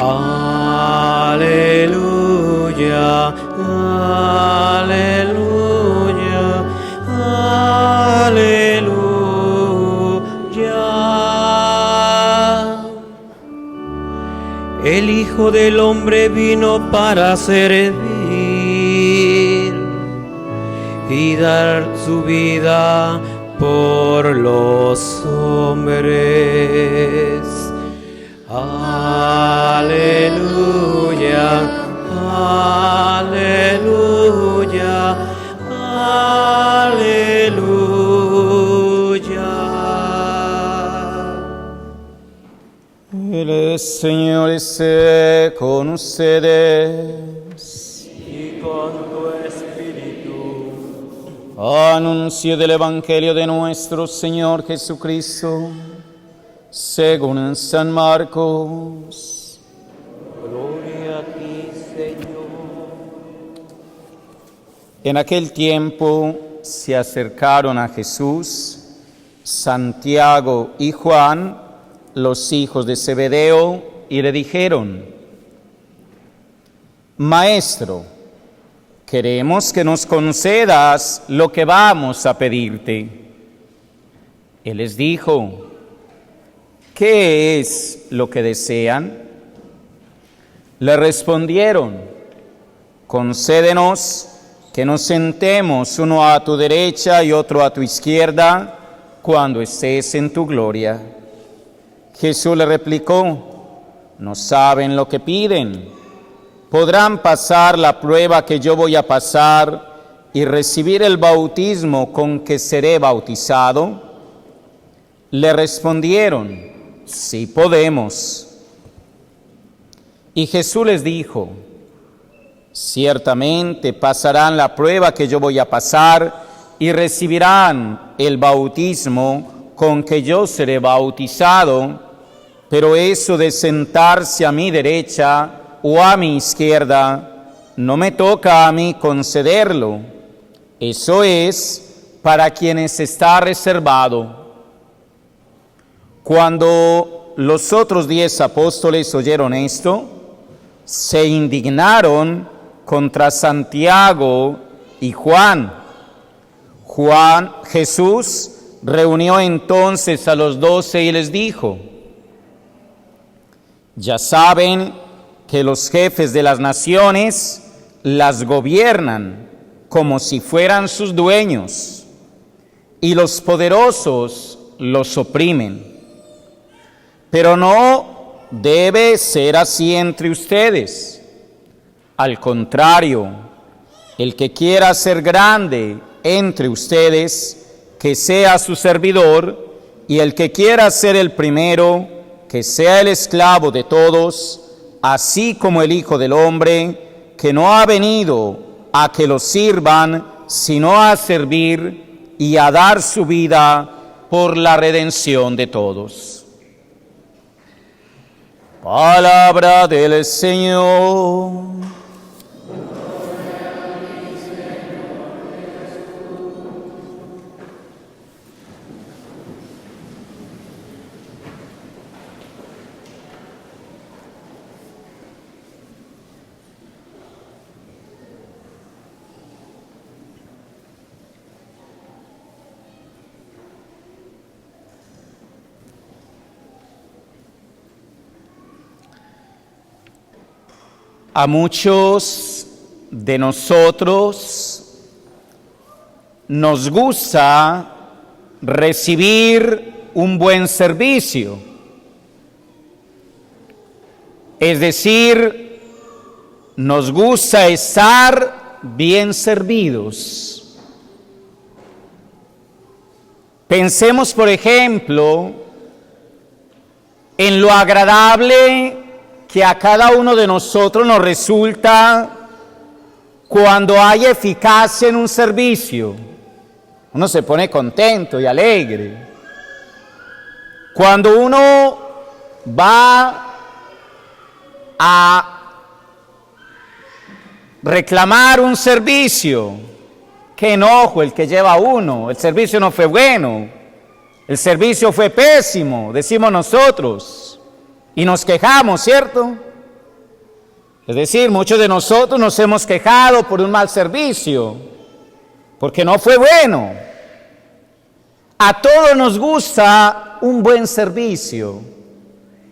Aleluya, aleluya, aleluya. El Hijo del Hombre vino para servir y dar su vida por los hombres. Aleluya, aleluya, aleluya. El Señor esté con ustedes. Y con tu espíritu. Anuncio del Evangelio de nuestro Señor Jesucristo según San Marcos. Gloria a ti, Señor. En aquel tiempo se acercaron a Jesús Santiago y Juan, los hijos de Zebedeo, y le dijeron: Maestro, queremos que nos concedas lo que vamos a pedirte. Él les dijo: ¿qué es lo que desean? Le respondieron: concédenos que nos sentemos uno a tu derecha y otro a tu izquierda cuando estés en tu gloria. Jesús le replicó: no saben lo que piden. ¿Podrán pasar la prueba que yo voy a pasar y recibir el bautismo con que seré bautizado? Le respondieron: sí podemos. Y Jesús les dijo: ciertamente pasarán la prueba que yo voy a pasar y recibirán el bautismo con que yo seré bautizado, pero eso de sentarse a mi derecha o a mi izquierda no me toca a mí concederlo. Eso es para quienes está reservado. Cuando los otros 10 apóstoles oyeron esto, se indignaron contra Santiago y Juan. Jesús reunió entonces a los 12 y les dijo: ya saben que los jefes de las naciones las gobiernan como si fueran sus dueños, y los poderosos los oprimen. Pero no debe ser así entre ustedes. Al contrario, el que quiera ser grande entre ustedes, que sea su servidor, y el que quiera ser el primero, que sea el esclavo de todos, así como el Hijo del Hombre, que no ha venido a que lo sirvan, sino a servir y a dar su vida por la redención de todos. Palabra del Señor. A muchos de nosotros nos gusta recibir un buen servicio, es decir, nos gusta estar bien servidos. Pensemos, por ejemplo, en lo agradable que a cada uno de nosotros nos resulta cuando hay eficacia en un servicio. Uno se pone contento y alegre. Cuando uno va a reclamar un servicio, qué enojo el que lleva uno, el servicio no fue bueno, el servicio fue pésimo, decimos nosotros. Y nos quejamos, ¿cierto? Es decir, muchos de nosotros nos hemos quejado por un mal servicio, porque no fue bueno. A todos nos gusta un buen servicio,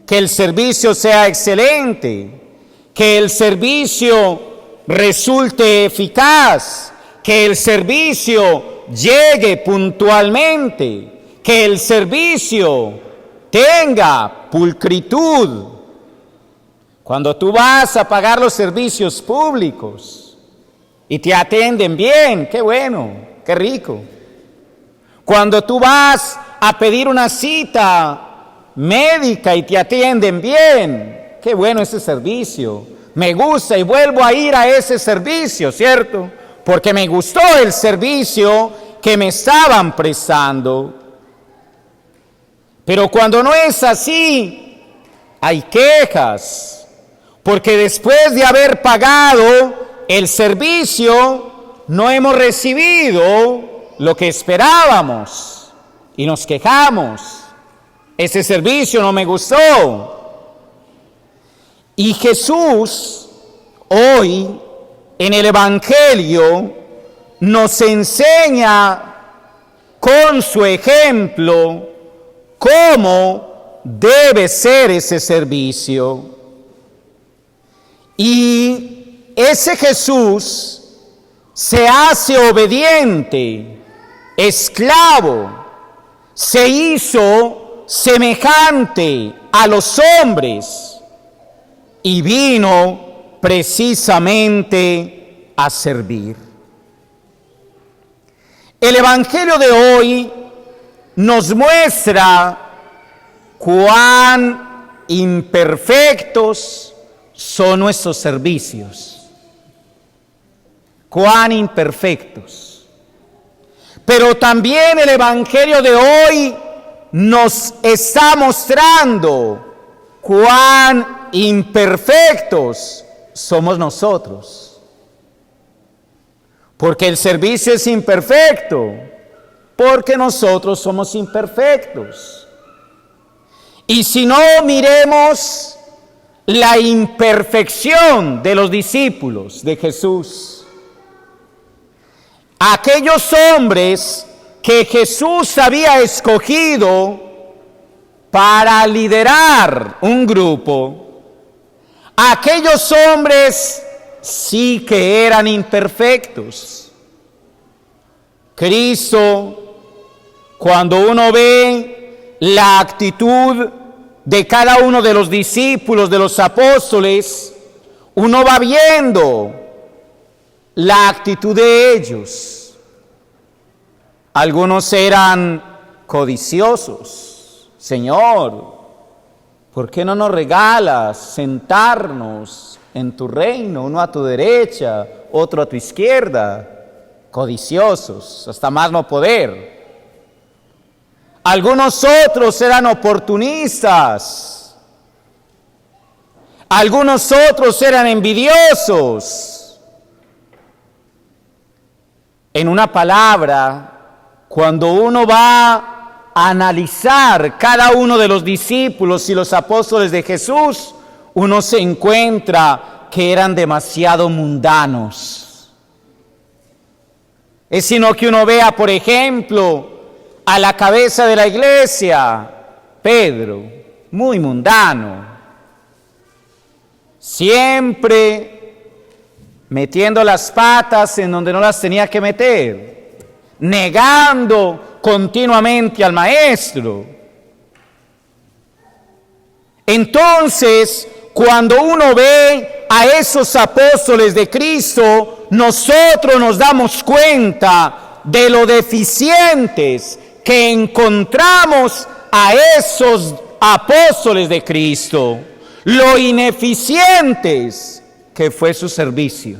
que el servicio sea excelente, que el servicio resulte eficaz, que el servicio llegue puntualmente, que el servicio tenga pulcritud. Cuando tú vas a pagar los servicios públicos y te atienden bien, qué bueno, qué rico. Cuando tú vas a pedir una cita médica y te atienden bien, qué bueno ese servicio. Me gusta y vuelvo a ir a ese servicio, ¿cierto? Porque me gustó el servicio que me estaban prestando. Pero cuando no es así, hay quejas. Porque después de haber pagado el servicio, no hemos recibido lo que esperábamos. Y nos quejamos. Ese servicio no me gustó. Y Jesús, hoy, en el Evangelio, nos enseña con su ejemplo cómo debe ser ese servicio. Y ese Jesús se hace obediente, esclavo, se hizo semejante a los hombres y vino precisamente a servir. El Evangelio de hoy nos muestra cuán imperfectos son nuestros servicios, cuán imperfectos. Pero también el Evangelio de hoy nos está mostrando cuán imperfectos somos nosotros. Porque el servicio es imperfecto, porque nosotros somos imperfectos. Y si no, miremos la imperfección de los discípulos de Jesús. Aquellos hombres que Jesús había escogido para liderar un grupo, aquellos hombres sí que eran imperfectos. Cristo, cuando uno ve la actitud de cada uno de los discípulos, de los apóstoles, uno va viendo la actitud de ellos. Algunos eran codiciosos. Señor, ¿por qué no nos regalas sentarnos en tu reino, uno a tu derecha, otro a tu izquierda? Codiciosos, hasta más no poder. Algunos otros eran oportunistas. Algunos otros eran envidiosos. En una palabra, cuando uno va a analizar cada uno de los discípulos y los apóstoles de Jesús, uno se encuentra que eran demasiado mundanos. Es sino que uno vea, por ejemplo, a la cabeza de la iglesia, Pedro, muy mundano, siempre metiendo las patas en donde no las tenía que meter, negando continuamente al maestro. Entonces, cuando uno ve a esos apóstoles de Cristo, nosotros nos damos cuenta de lo deficientes que encontramos a esos apóstoles de Cristo, lo ineficientes que fue su servicio.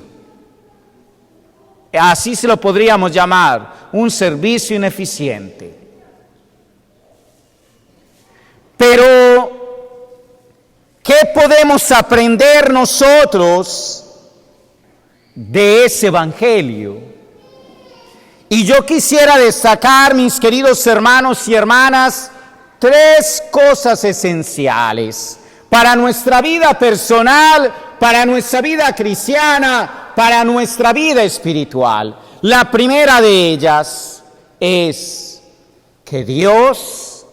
Así se lo podríamos llamar, un servicio ineficiente. Pero, ¿qué podemos aprender nosotros de ese evangelio? Y yo quisiera destacar, mis queridos hermanos y hermanas, 3 cosas esenciales para nuestra vida personal, para nuestra vida cristiana, para nuestra vida espiritual. La primera de ellas es que Dios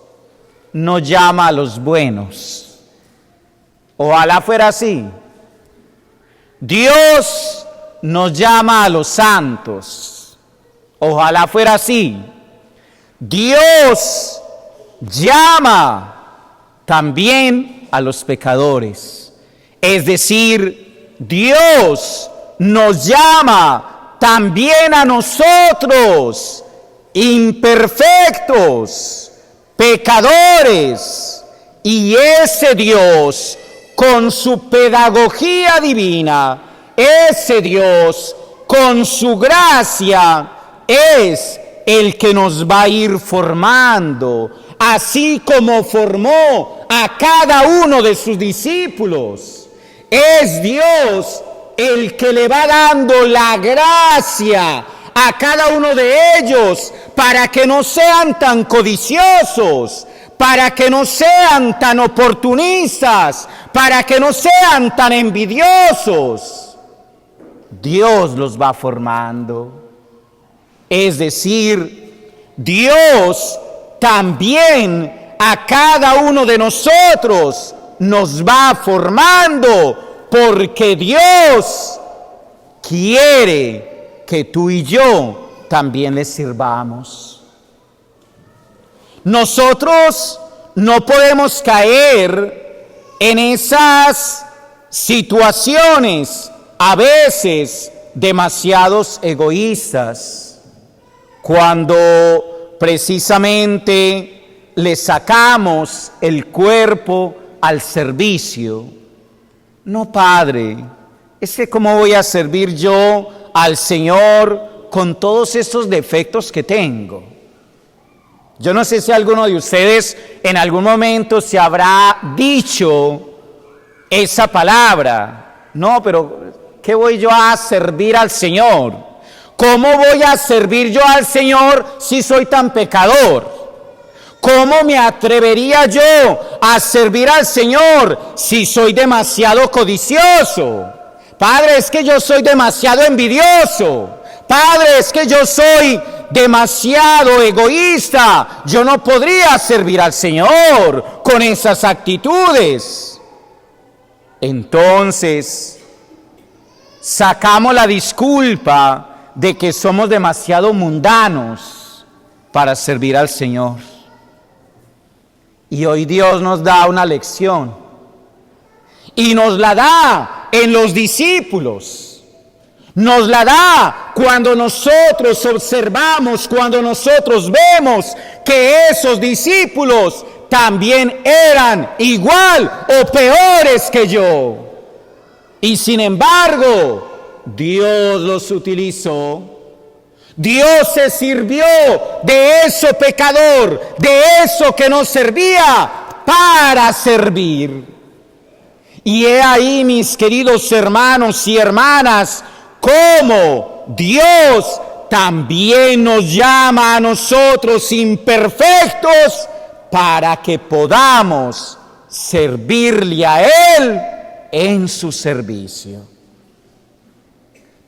nos llama a los buenos. Ojalá fuera así. Dios nos llama a los santos. Ojalá fuera así. Dios llama también a los pecadores. Es decir, Dios nos llama también a nosotros, imperfectos, pecadores. Y ese Dios, con su pedagogía divina, ese Dios, con su gracia, es el que nos va a ir formando, así como formó a cada uno de sus discípulos. Es Dios el que le va dando la gracia a cada uno de ellos para que no sean tan codiciosos, para que no sean tan oportunistas, para que no sean tan envidiosos. Dios los va formando. Es decir, Dios también a cada uno de nosotros nos va formando, porque Dios quiere que tú y yo también le sirvamos. Nosotros no podemos caer en esas situaciones a veces demasiados egoístas, cuando precisamente le sacamos el cuerpo al servicio. No, Padre, es que ¿cómo voy a servir yo al Señor con todos estos defectos que tengo? Yo no sé si alguno de ustedes en algún momento se habrá dicho esa palabra. No, pero ¿qué voy yo a servir al Señor? ¿Cómo voy a servir yo al Señor si soy tan pecador? ¿Cómo me atrevería yo a servir al Señor si soy demasiado codicioso? Padre, es que yo soy demasiado envidioso. Padre, es que yo soy demasiado egoísta. Yo no podría servir al Señor con esas actitudes. Entonces, sacamos la disculpa de que somos demasiado mundanos para servir al Señor. Y hoy Dios nos da una lección. Y nos la da en los discípulos. Nos la da cuando nosotros observamos, cuando nosotros vemos que esos discípulos también eran igual o peores que yo. Y sin embargo, Dios los utilizó. Dios se sirvió de eso pecador, de eso que no servía, para servir. Y he ahí, mis queridos hermanos y hermanas, cómo Dios también nos llama a nosotros imperfectos para que podamos servirle a Él en su servicio.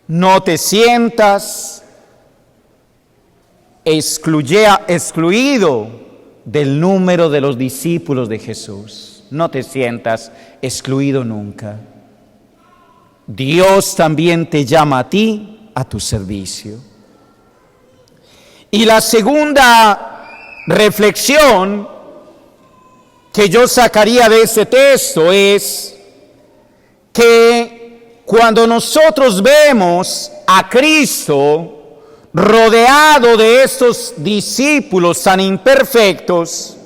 No te sientas excluido del número de los discípulos de Jesús. No te sientas excluido nunca. Dios también te llama a ti, a tu servicio. Y la segunda reflexión que yo sacaría de ese texto es que cuando nosotros vemos a Cristo rodeado de estos discípulos tan imperfectos,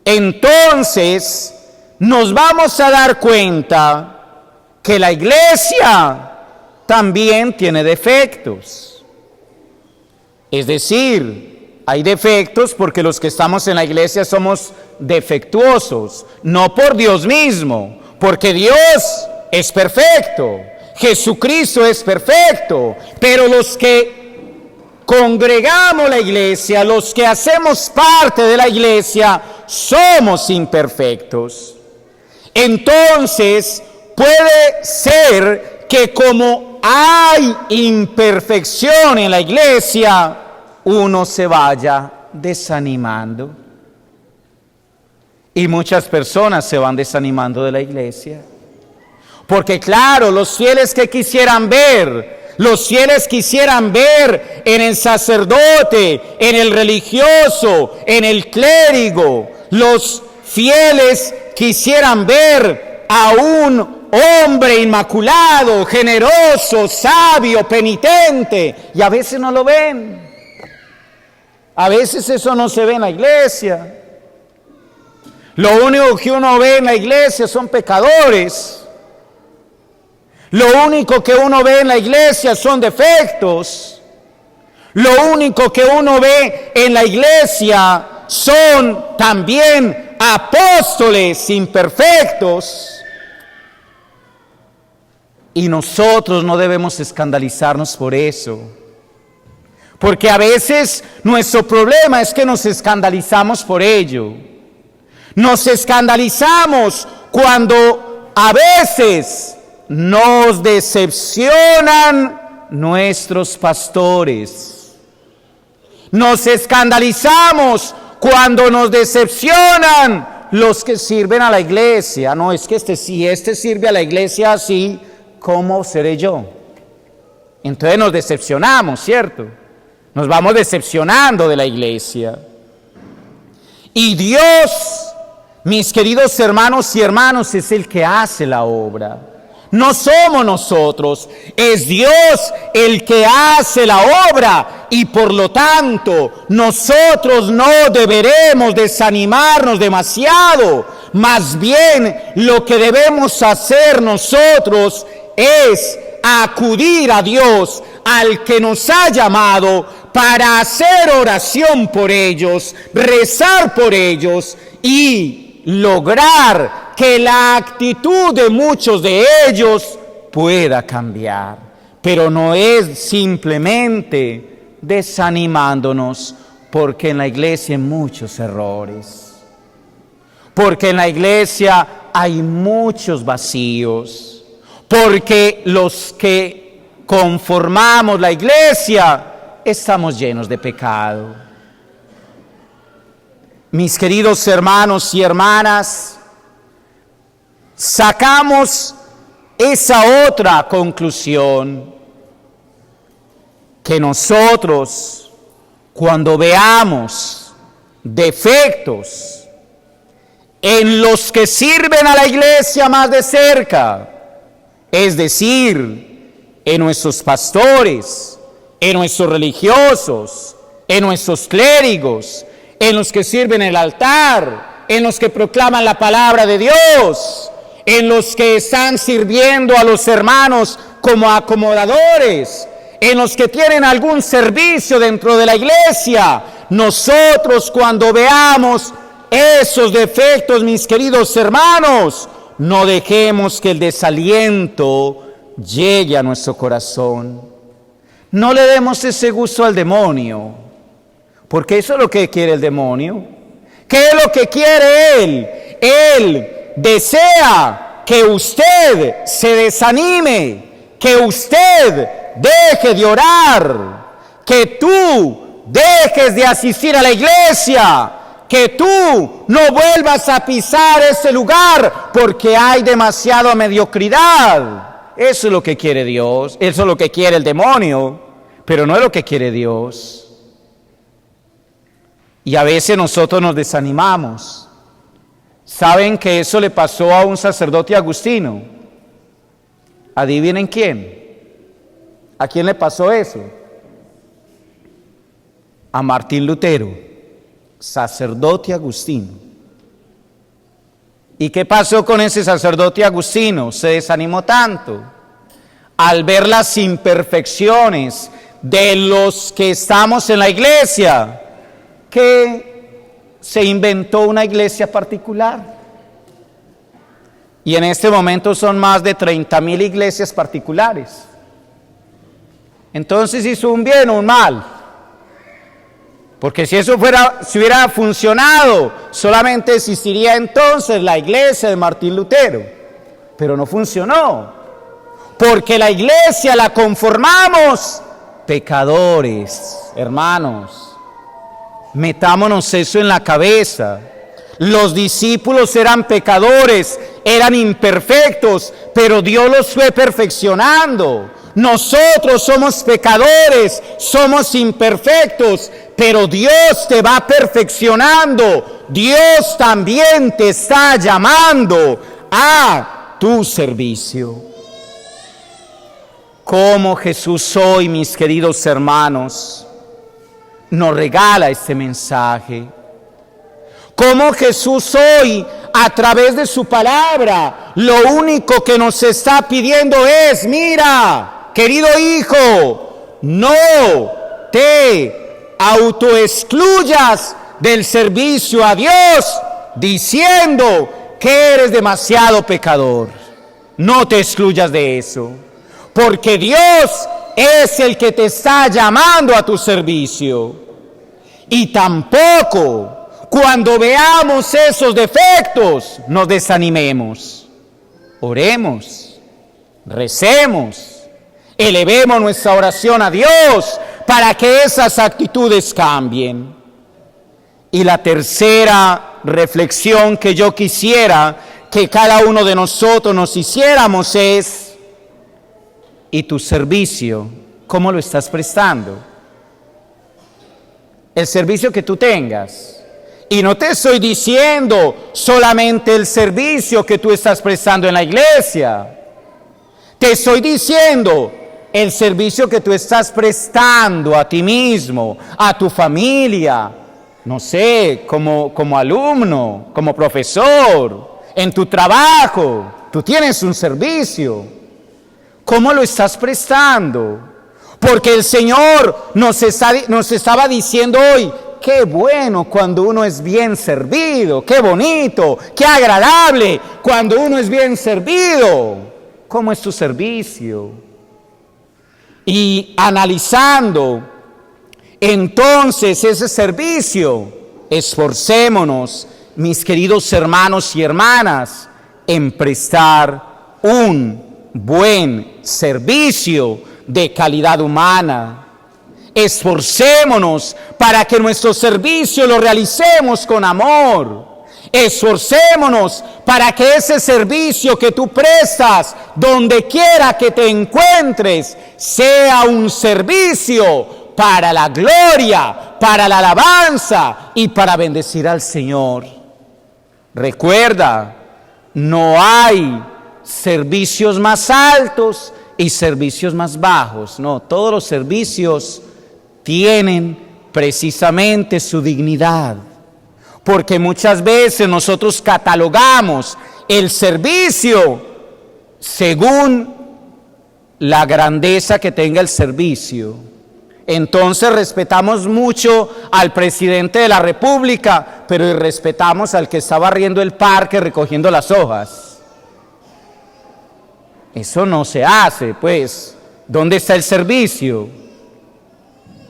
entonces nos vamos a dar cuenta que la iglesia también tiene defectos. Es decir, hay defectos porque los que estamos en la iglesia somos defectuosos, no por Dios mismo, porque Dios es perfecto, Jesucristo es perfecto, pero los que congregamos la iglesia, los que hacemos parte de la iglesia, somos imperfectos. Entonces, puede ser que como hay imperfección en la iglesia, uno se vaya desanimando. Y muchas personas se van desanimando de la iglesia. Porque claro, los fieles que quisieran ver en el sacerdote, en el religioso, en el clérigo, los fieles quisieran ver a un hombre inmaculado, generoso, sabio, penitente, y a veces no lo ven. A veces eso no se ve en la iglesia. Lo único que uno ve en la iglesia son pecadores. Lo único que uno ve en la iglesia son defectos. Lo único que uno ve en la iglesia son también apóstoles imperfectos. Y nosotros no debemos escandalizarnos por eso. Porque a veces nuestro problema es que nos escandalizamos por ello. Nos escandalizamos cuando a veces nos decepcionan nuestros pastores. Nos escandalizamos cuando nos decepcionan los que sirven a la iglesia. No, es que si este sirve a la iglesia así, ¿cómo seré yo? Entonces nos decepcionamos, ¿cierto? Nos vamos decepcionando de la iglesia. Y Dios, mis queridos hermanos y hermanas, es el que hace la obra. No somos nosotros, es Dios el que hace la obra, y por lo tanto nosotros no deberemos desanimarnos demasiado. Más bien lo que debemos hacer nosotros es acudir a Dios, al que nos ha llamado, para hacer oración por ellos, rezar por ellos y lograr que la actitud de muchos de ellos pueda cambiar. Pero no es simplemente desanimándonos, porque en la iglesia hay muchos errores, porque en la iglesia hay muchos vacíos, porque los que conformamos la iglesia estamos llenos de pecado. Mis queridos hermanos y hermanas, sacamos esa otra conclusión, que nosotros, cuando veamos defectos en los que sirven a la iglesia más de cerca, es decir, en nuestros pastores, en nuestros religiosos, en nuestros clérigos, en los que sirven el altar, en los que proclaman la palabra de Dios, en los que están sirviendo a los hermanos como acomodadores, en los que tienen algún servicio dentro de la iglesia. Nosotros, cuando veamos esos defectos, mis queridos hermanos, no dejemos que el desaliento llegue a nuestro corazón. No le demos ese gusto al demonio, porque eso es lo que quiere el demonio. ¿Qué es lo que quiere él? Él desea que usted se desanime, que usted deje de orar, que tú dejes de asistir a la iglesia, que tú no vuelvas a pisar ese lugar porque hay demasiada mediocridad. Eso es lo que quiere Dios, eso es lo que quiere el demonio, pero no es lo que quiere Dios. Y a veces nosotros nos desanimamos. ¿Saben que eso le pasó a un sacerdote agustino? ¿Adivinen quién? ¿A quién le pasó eso? A Martín Lutero, sacerdote agustino. ¿Y qué pasó con ese sacerdote agustino? Se desanimó tanto al ver las imperfecciones de los que estamos en la iglesia, que se inventó una iglesia particular. Y en este momento son más de 30,000 iglesias particulares. Entonces hizo un bien o un mal. Porque si eso hubiera funcionado, solamente existiría entonces la iglesia de Martín Lutero. pero no funcionó, porque la iglesia la conformamos pecadores. Hermanos, metámonos eso en la cabeza. Los discípulos eran pecadores, eran imperfectos, pero Dios los fue perfeccionando. Nosotros somos pecadores, somos imperfectos, pero Dios te va perfeccionando. Dios también te está llamando a tu servicio. Como Jesús hoy, mis queridos hermanos, nos regala este mensaje. Como Jesús hoy, a través de su palabra, lo único que nos está pidiendo es: mira, querido hijo, no te autoexcluyas del servicio a Dios diciendo que eres demasiado pecador. No te excluyas de eso, porque Dios es el que te está llamando a tu servicio. Y tampoco, cuando veamos esos defectos, nos desanimemos. Oremos, recemos, elevemos nuestra oración a Dios para que esas actitudes cambien. Y la tercera reflexión que yo quisiera que cada uno de nosotros nos hiciéramos es: ¿y tu servicio, cómo lo estás prestando? El servicio que tú tengas. Y no te estoy diciendo solamente el servicio que tú estás prestando en la iglesia. Te estoy diciendo el servicio que tú estás prestando a ti mismo, a tu familia, no sé, como alumno, como profesor, en tu trabajo. Tú tienes un servicio. ¿Cómo lo estás prestando? Porque el Señor nos estaba diciendo hoy: qué bueno cuando uno es bien servido, qué bonito, qué agradable cuando uno es bien servido. ¿Cómo es tu servicio? Y analizando entonces ese servicio, esforcémonos, mis queridos hermanos y hermanas, en prestar un buen servicio de calidad humana. Esforcémonos para que nuestro servicio lo realicemos con amor. Esforcémonos para que ese servicio que tú prestas, donde quiera que te encuentres, sea un servicio para la gloria, para la alabanza y para bendecir al Señor. Recuerda, no hay servicios más altos y servicios más bajos. No, todos los servicios tienen precisamente su dignidad, porque muchas veces nosotros catalogamos el servicio según la grandeza que tenga el servicio. Entonces respetamos mucho al presidente de la República, pero irrespetamos al que está barriendo el parque recogiendo las hojas. Eso no se hace, pues. ¿Dónde está el servicio?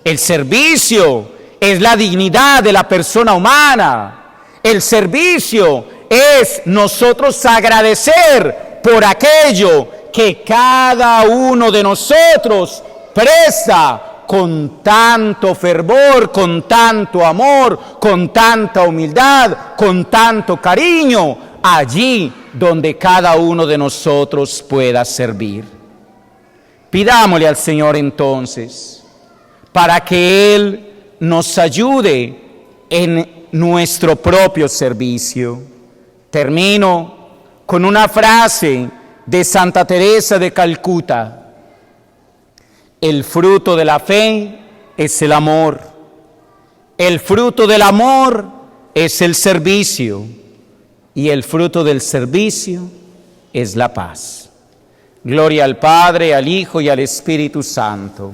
El servicio es la dignidad de la persona humana. El servicio es nosotros agradecer por aquello que cada uno de nosotros presta con tanto fervor, con tanto amor, con tanta humildad, con tanto cariño, allí donde cada uno de nosotros pueda servir. Pidámosle al Señor entonces, para que Él nos ayude en nuestro propio servicio. Termino con una frase de Santa Teresa de Calcuta: el fruto de la fe es el amor, el fruto del amor es el servicio, y el fruto del servicio es la paz. Gloria al Padre, al Hijo y al Espíritu Santo.